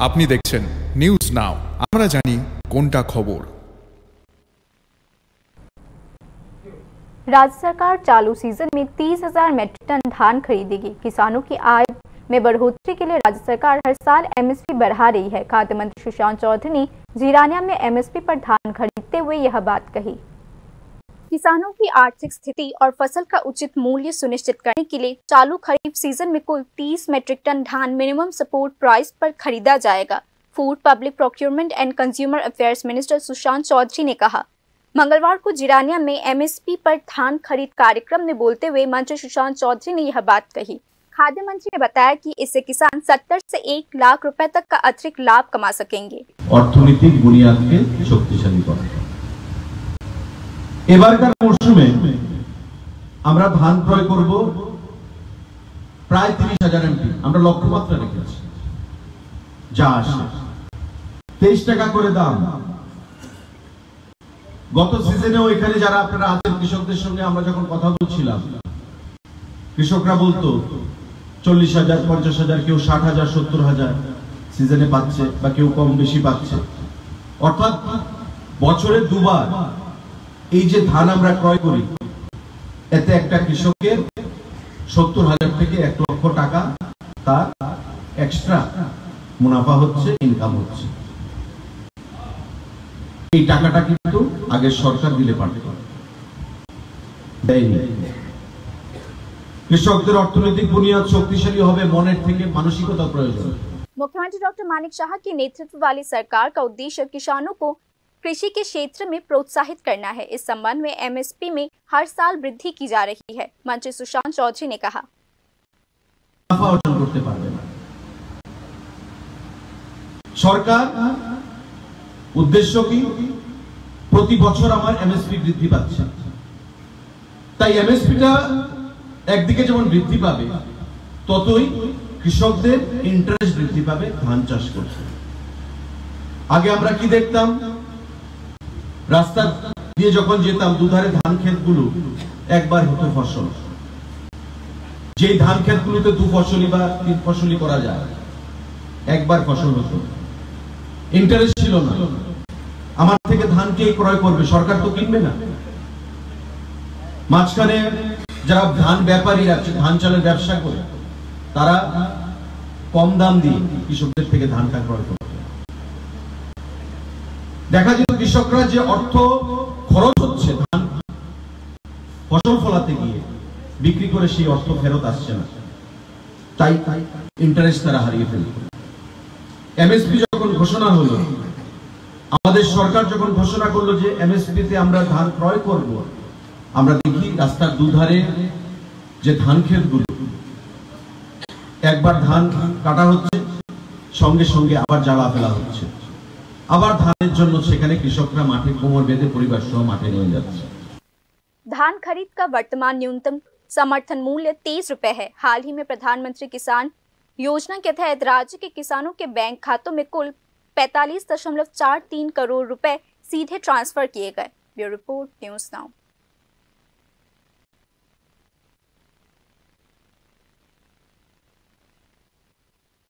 আপনি দেখছেন news now, আমরা জানি কোনটা খবর। राज्य सरकार चालू सीजन में 30,000 मैट्रिक टन धान खरीदेगी। किसानों की आय में बढ़ोतरी के लिए राज्य सरकार हर साल एमएसपी बढ़ा रही है। खाद्य मंत्री सुशांत चौधरी ने जीरानिया में एमएसपी पर धान खरीदते हुए यह बात कही। किसानों की आर्थिक स्थिति और फसल का उचित मूल्य सुनिश्चित करने के लिए चालू खरीफ सीजन में कुल 30 मैट्रिक टन धान मिनिमम सपोर्ट प्राइस पर खरीदा जाएगा। Food, public procurement and consumer affairs minister Sushant Chaudhary ने कहा। मंगलवार को जीरानिया में एमएसपी पर धान खरीद कार्यक्रम में बोलते हुए मंत्री सुशांत चौधरी ने यह बात कही। खाद्य मंत्री ने बताया कि इससे किसान 70 से 1 लाख रुपए तक का अतिरिक्त लाभ कमा सकेंगे। অর্থনৈতিক বুনিয়াদকে শক্তিশালী করা। এবারকার মৌসুমে আমরা ধান ক্রয় করব প্রায় 30,000 এমপি। আমরা লক্ষ্যমাত্রা রেখেছি, যা আসে 23 টাকা করে দাম। গত সিজনেও এখানে যারা আপনারা আছেন কৃষকদের সঙ্গে আমরা যখন কথা বলছিলাম, কৃষকরা বলতো 40,000, 50,000, কেউ 60,000, 70,000 সিজনে পাচ্ছে, বা কেউ কম বেশি পাচ্ছে। অর্থাৎ বছরে দুবার এই যে ধান আমরা ক্রয় করি, এতে একটা কৃষকের 70,000 থেকে 1 লক্ষ টাকা তার এক্সট্রা মুনাফা হচ্ছে, ইনকাম হচ্ছে। এই টাকাটা কিন্তু আগে সরকার দিলে পারত, দেয়নি। কৃষকদের অর্থনৈতিক বুনিয়াদ শক্তিশালী হবে, মনের থেকে মানসিকতা প্রয়োজন। मुख्यमंत्री डॉक्टर मानिक शाह के नेतृत्व वाली सरकार का उद्देश्य किसानों को कृषि के क्षेत्र में प्रोत्साहित करना है। इस संबंध में एमएसपी में हर साल वृद्धि की जा रही है। मंत्री सुशांत चौधरी ने कहा। सरकार उद्देश्य की प्रति বছর আমার এমএসপি বৃদ্ধি পাচ্ছে, তাই এমএসপিটা একদিকে যেমন বৃদ্ধি পাবে, ততই কৃষকদের ইন্টারেস্ট বৃদ্ধি পাবে ধান চাষ করতে। আগে আমরা কি দেখতাম, রাস্তা দিয়ে যখন যেতাম দুধারে ধান ক্ষেতগুলো একবার হতো ফসল। যেই ধান ক্ষেতগুলোতে 2 ফসলি বা 3 ফসলি করা যায়, একবার ফসল হতো, ইন্টারেস্ট ছিল না। আমার থেকে ধান কে ক্রয় করবে? সরকার তো কিনবে না। মাঝখানে যারা ধান ব্যাপারী আছে, ধান চালের ব্যবসা করে, তারা কম দাম দিয়ে কৃষকদের থেকে ধানটা ক্রয় করে। দেখা যেত কৃষকরা যে অর্থ খরচ হচ্ছে ধান ফসল ফলাতে গিয়ে, বিক্রি করে সেই অর্থ ফেরত আসছে না, তাই ইন্টারেস্ট তারা হারিয়ে ফেলল। এমএসপি যখন ঘোষণা হলো, আমাদের সরকার যখন ঘোষণা করলো যে এমএসপি তে আমরা ধান ক্রয় করব, আমরা দেখি রাস্তার দুধারে যে ধান ক্ষেতগুলো, একবার ধান কাটা হচ্ছে, সঙ্গে সঙ্গে আবার জ্বালা ফেলা হচ্ছে, আবার ধানের জন্য সেখানে কৃষকরা মাঠে কোমর বেঁধে পরিবার সহ মাঠে নিয়ে যাচ্ছে। धान खरीद का वर्तमान न्यूनतम समर्थन मूल्य 30 रुपए है। हाल ही में प्रधानमंत्री किसान योजना के तहत राज्य के किसानों के बैंक खातों में कुल 45.43 करोड़ रुपए सीधे ट्रांसफर किए गए। Bureau report, news now.